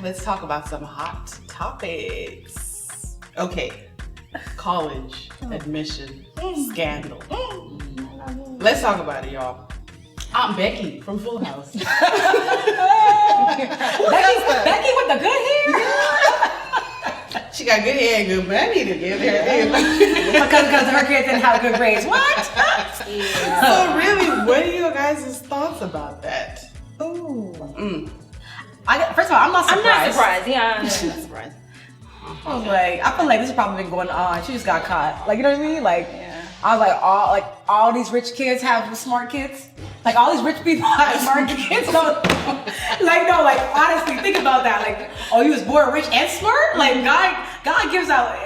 let's talk about some hot topics. Okay, college admission scandal. Let's talk about it, y'all. Aunt Becky from Full House. Becky with the good hair? She got good hair and good money to give her. because her kids didn't have good grades. What? So really, what are your guys' thoughts about that? Ooh. First of all, I'm not surprised. I'm not surprised. Yeah, I'm not surprised. I was like, I feel like this has probably been going on. She just got caught. Like, you know what I mean? Like, I was like, all these rich kids have smart kids. Like, all these rich people have smart kids. So, like, honestly, think about that. Like, oh, you was born rich and smart? Like, God gives out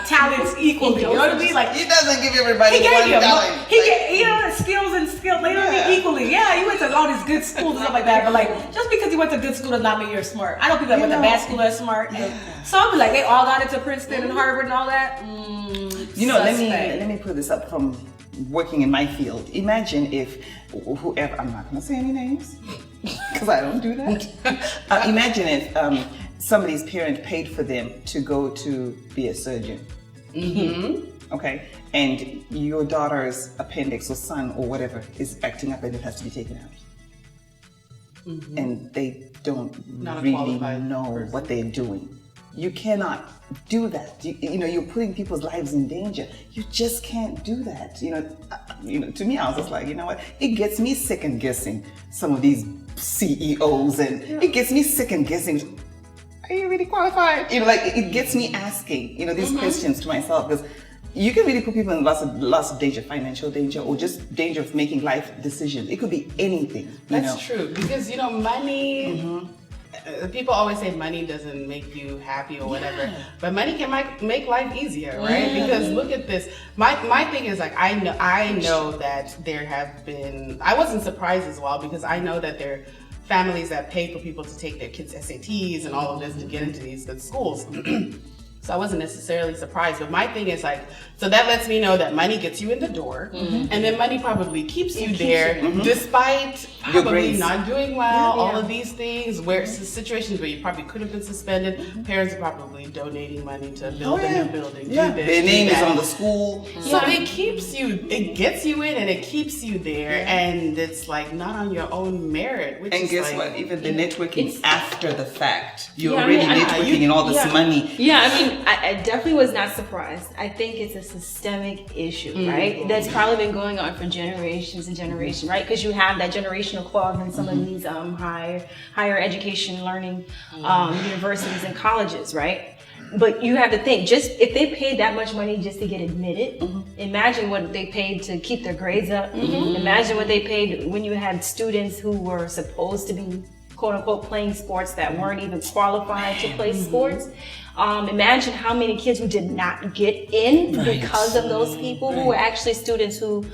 talents equally. You know what I mean? Like, He doesn't give everybody one talent. Skills and skills. They don't get equally. Yeah, you went to all these good schools and stuff like that. But like, just because you went to good school does not mean you're smart. I know people that went to bad school are smart. So I'll be like, they all got into Princeton and Harvard and all that. Let me put this up from working in my field. Imagine if whoever, I'm not going to say any names because I don't do that. Imagine if somebody's parent paid for them to go to be a surgeon. Okay, and your daughter's appendix or son or whatever is acting up and it has to be taken out. And they don't really know what they're doing. You cannot do that. You're putting people's lives in danger. You just can't do that. To me, I was just like, you know what? It gets me second guessing some of these CEOs, and it gets me second guessing. Are you really qualified? It gets me asking, these questions to myself, because you can really put people in lots of danger, financial danger, or just danger of making life decisions. It could be anything. That's true, because money. People always say money doesn't make you happy or whatever, but money can make life easier, right? Because look at this. My thing is, like, I know that there have been. I wasn't surprised as well, because I know that there are families that pay for people to take their kids' SATs and all of this to get into these good schools. So I wasn't necessarily surprised, but my thing is like, so that lets me know that money gets you in the door, and then money probably keeps you there, despite probably not doing well, all of these things, where situations where you probably could have been suspended, parents are probably donating money to build a new building, their name is on the school. So it keeps you, it gets you in and it keeps you there, and it's like not on your own merit, which and is guess like, what, even the networking after the fact, you're already networking and all this money. I definitely was not surprised. I think it's a systemic issue, right? That's probably been going on for generations and generations, right? Because you have that generational clause in some of these higher education learning universities and colleges, right? But you have to think, just if they paid that much money just to get admitted, imagine what they paid to keep their grades up. Imagine what they paid when you had students who were supposed to be quote unquote playing sports that weren't even qualified to play sports. Imagine how many kids who did not get in because of those people who were actually students who,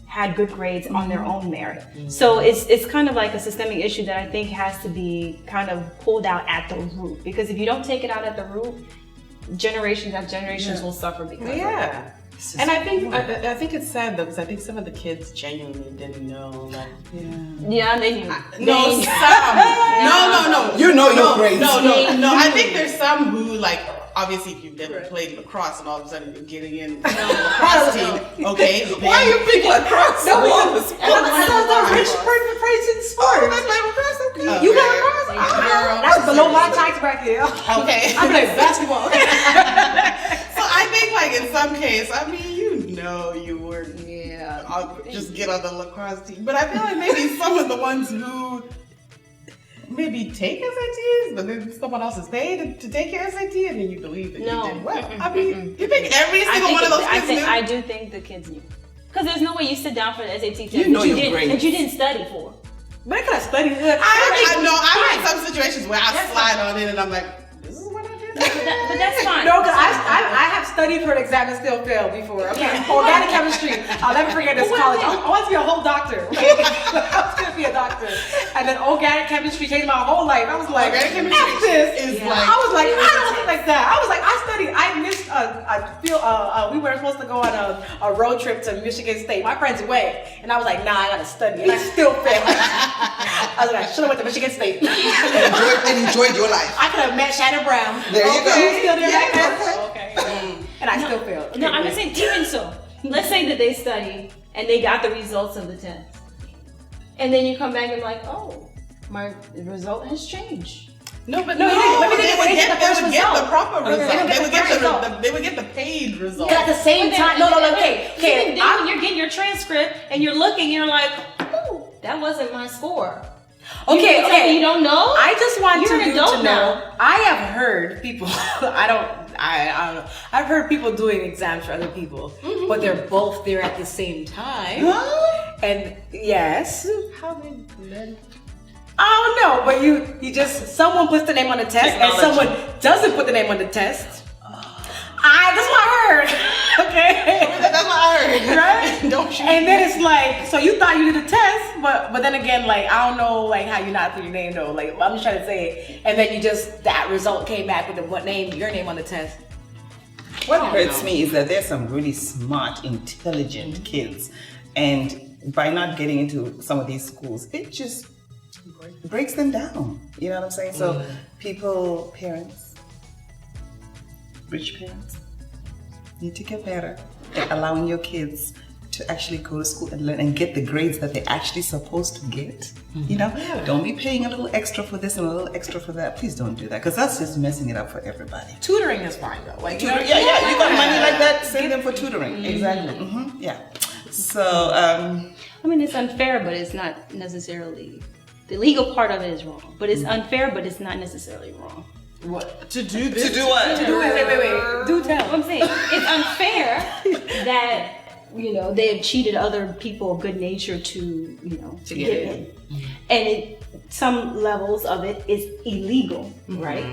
had good grades on their own merit. So it's kind of like a systemic issue that I think has to be kind of pulled out at the root, because if you don't take it out at the root, generations after generations will suffer because of it. And I think it's sad though, because I think some of the kids genuinely didn't know. Like, they knew. No. You know your grades. No. I think there's some who, like, obviously if you've never played lacrosse and all of a sudden you're getting in the lacrosse team, okay? Why are you picking lacrosse? I thought the rich person sport. You got lacrosse? That's below my tax bracket. Okay. I'm like basketball. So I think, like, in some case, I mean, you were I'll just get on the lacrosse team. But I feel like maybe some of the ones who maybe take SATs, but then someone else is paid to take your SAT, and then you believe that you did well. I mean, you think every single one of those kids knew? I do think the kids knew. Because there's no way you sit down for the SAT test that you didn't study for. But I could have studied good. I've had some situations where I slide on in and I'm like, this is what I did. But that's fine. No, because I have studied for an exam and still failed before. Okay, organic chemistry. I'll never forget this college. I want to be a whole doctor. I was going to be a doctor. And then organic chemistry changed my whole life. I was like, organic chemistry I was like, I don't think like that. I was like, I missed I feel we were supposed to go on a road trip to Michigan State. My friends went, and I was like, nah, I gotta study, and I still failed. I was like, I should have went to Michigan State. and enjoyed your life. I could have met Shannon Brown. There you go. You still there back there? Okay. And I still failed. No, I'm saying even so. Let's say that they studied and they got the results of the test, and then you come back and like, oh, my result has changed. No, but No, they would get the proper result. They They would get the paid result. at the same time. No, okay. Then when you're getting your transcript and you're looking, you're like, oh, that wasn't my score. Okay, You don't know? I just want You're an you adult to know. now. I have heard people. I don't know. I've heard people doing exams for other people, but they're both there at the same time. Huh? And yes, How they learn? I don't know, but you just someone puts the name on the test and someone doesn't put the name on the test. That's what I heard. Okay. That's what I heard. Right? Don't you? And then it's like, so you thought you did a test, but then again, like, I don't know, like, how you not put your name though. Like, I'm just trying to say, and then that result came back with your name on the test. What hurts me is that there's some really smart, intelligent kids, and by not getting into some of these schools, it just breaks them down. You know what I'm saying? So parents, rich parents, need to get better at allowing your kids to actually go to school and learn and get the grades that they're actually supposed to get. You know, don't be paying a little extra for this and a little extra for that. Please don't do that, because that's just messing it up for everybody. Tutoring is fine though. Like, You got money like that, send them for tutoring. Exactly. Yeah. So, I mean, it's unfair, but it's not necessarily. The legal part of it is wrong, but it's unfair, but it's not necessarily wrong. What? To do this? to do what? Wait. Do tell. I'm saying it's unfair that they have cheated other people of good nature to get in. And some levels of it is illegal, right?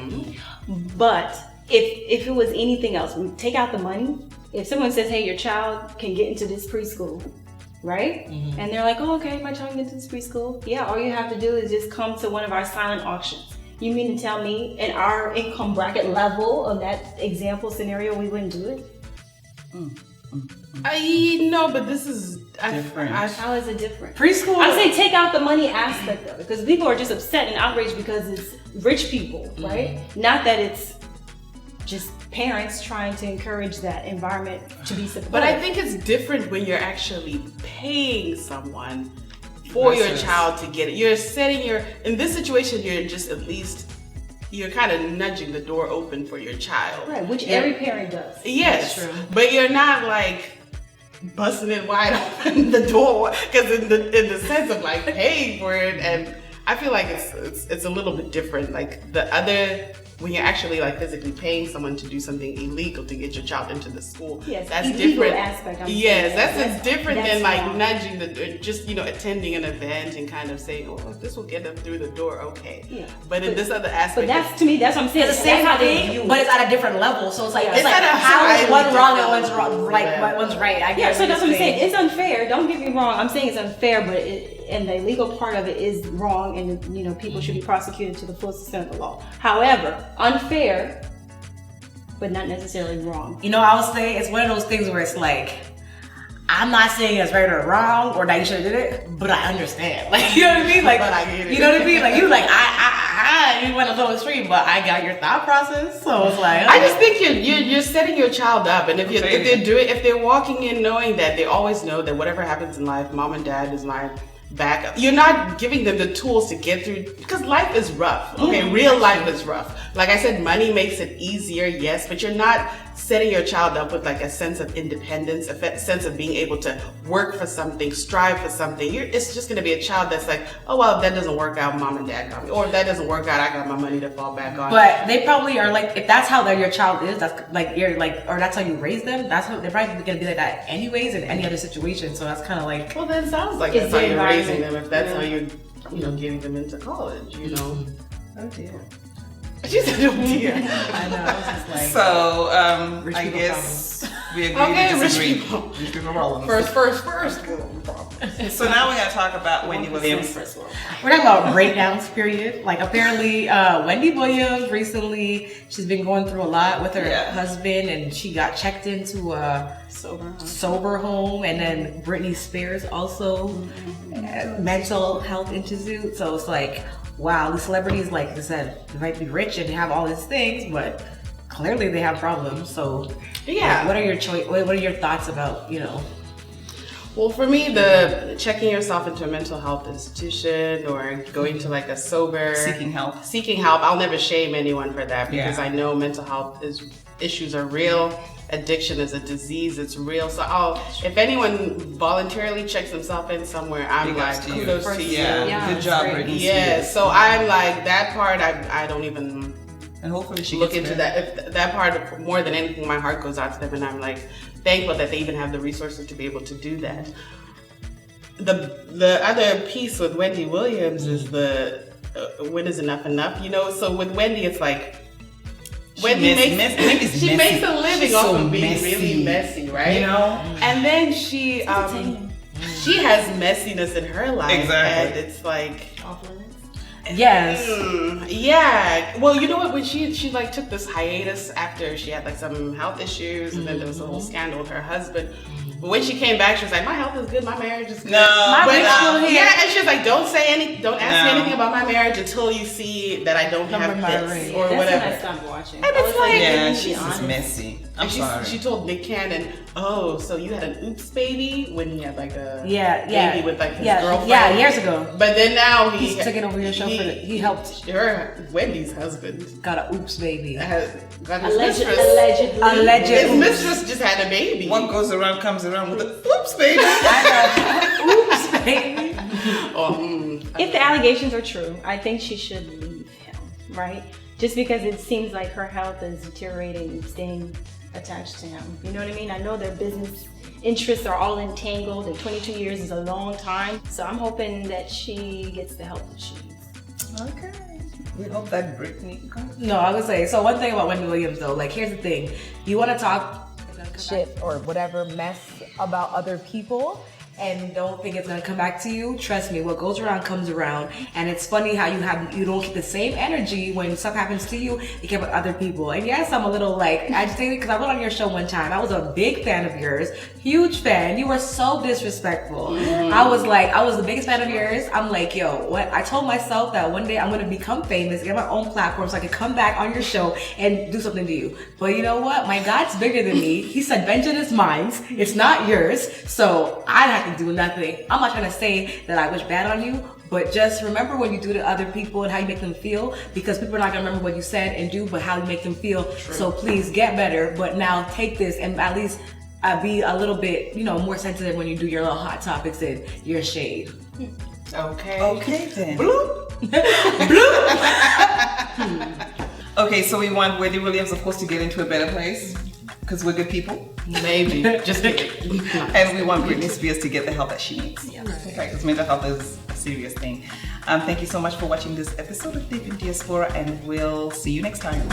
But if it was anything else, take out the money. If someone says, hey, your child can get into this preschool, right? And they're like, oh, okay, my child can get into this preschool. Yeah, all you have to do is just come to one of our silent auctions. You mean to tell me in our income bracket level of that example scenario, we wouldn't do it? No, but this is different. How is it different? Preschool. I'm saying take out the money aspect of it, because people are just upset and outraged because it's rich people, right? Not that it's just parents trying to encourage that environment to be supportive. But I think it's different when you're actually paying someone for your child to get it. You're setting in this situation, you're kind of nudging the door open for your child. Right, which every parent does. Yes, but you're not like busting it wide open the door, because in the sense of like paying for it, and I feel like it's a little bit different. Like the other, when you're actually like physically paying someone to do something illegal to get your child into the school, yes, that's illegal different. Aspect, that's different than like wrong. nudging just attending an event and kind of saying, oh, if this will get them through the door, okay. Yeah. But in this other aspect, but that's to me, that's what I'm saying. It's the same thing, but it's at a different level. So it's like it's like how is one wrong and different one's wrong? Like one's right. I guess. So that's what I'm saying. It's unfair. Don't get me wrong. I'm saying it's unfair, but and the legal part of it is wrong, and people should be prosecuted to the full extent of the law. However, unfair, but not necessarily wrong. I would say it's one of those things where it's like, I'm not saying it's right or wrong or that you should have did it, but I understand. Like, you know what I mean? Like, But I get it. You know what I mean? Like, you like you went a little extreme, but I got your thought process. So it's like, I just think you're setting your child up, and if they're walking in knowing that they always know that whatever happens in life, mom and dad is my backup. You're not giving them the tools to get through, because life is rough. Okay, real life is rough. Like I said, money makes it easier, yes, but you're not setting your child up with like a sense of independence, a sense of being able to work for something, strive for something. It's just going to be a child that's like, oh well, if that doesn't work out, mom and dad got me, or if that doesn't work out, I got my money to fall back on. But they probably are like, if that's how your child is, that's like you're like, or that's how you raise them. That's how they're probably going to be like that anyways in any other situation. So that's kind of like, well, then it sounds like that's how you're raising them. If that's how you're, getting them into college, Oh dear. She said, oh dear. I know. It's just like, So, rich I people guess We agree Okay, to rich disagree. people. Rich people problems. First. So now we're gonna talk about Wendy Williams. We're talking about breakdowns, period. Like apparently, Wendy Williams recently, she's been going through a lot with her husband, and she got checked into a sober home, and then Britney Spears also mental health institute. So it's like, wow, the celebrities, like I said, they might be rich and have all these things, but clearly they have problems. So Yeah. what are your what are your thoughts about, you know? Well, for me, the checking yourself into a mental health institution or going to like a sober Seeking help. I'll never shame anyone for that because I know mental health issues are real. Addiction is a disease; it's real. So, if anyone voluntarily checks themselves in somewhere, I'm like, kudos to you. Yeah, good job, Britney. Yeah. So I'm like that part. I don't even. And hopefully she look into that. If that part, more than anything, my heart goes out to them, and I'm like thankful that they even have the resources to be able to do that. The other piece with Wendy Williams is the when is enough enough? You know, so with Wendy, it's like Wendy makes a living off of being really messy, right? You know, and then she has messiness in her life, and it's like. Yes. Yeah. Well, you know what? When she like took this hiatus after she had like some health issues, and then there was a whole scandal with her husband. But when she came back, she was like, "My health is good. My marriage is good." My still here. Yeah, and she was like, "Don't ask me anything about my marriage until you see that I don't have this or whatever." That's when I stopped watching. And it's like, yeah, she's just messy. I'm sorry. She told Nick Cannon, "Oh, so you had an oops baby when he had like a baby with like his girlfriend." Yeah, years ago. But then now he took it over your show he helped Wendy's husband got a oops baby. Got his mistress. Allegedly. His mistress just had a baby. What goes around comes around with a oops baby. Oops baby. If the allegations are true, I think she should leave him, right? Just because it seems like her health is deteriorating, staying attached to him. You know what I mean? I know their business interests are all entangled, and 22 years is a long time. So I'm hoping that she gets the help that she needs. Okay. We hope that Britney. No, I would say, so one thing about Wendy Williams though, like here's the thing. You want to talk shit or whatever mess about other people and don't think it's gonna come back to you. Trust me, what goes around comes around. And it's funny how you don't get the same energy when stuff happens to you get with other people. And yes, I'm a little like agitated because I went on your show one time. I was a big fan of yours, huge fan. You were so disrespectful. I was the biggest fan of yours. I'm like, yo, what? I told myself that one day I'm gonna become famous, get my own platform so I could come back on your show and do something to you. But you know what? My God's bigger than me. He said, vengeance is mine. It's not yours. So I have to do nothing. I'm not trying to say that I wish bad on you, but just remember what you do to other people and how you make them feel, because people are not gonna remember what you said and do, but how you make them feel. True. So please get better, but now take this and at least be a little bit, more sensitive when you do your little hot topics and your shade. Okay then. Bloop. Okay, so we want Wendy Williams, of course, to get into a better place because we're good people. Maybe. Just kidding. And we want Britney Spears to get the help that she needs. Yeah. Okay, because mental health is a serious thing. Thank you so much for watching this episode of Ndeipi MuDiaspora, and we'll see you next time.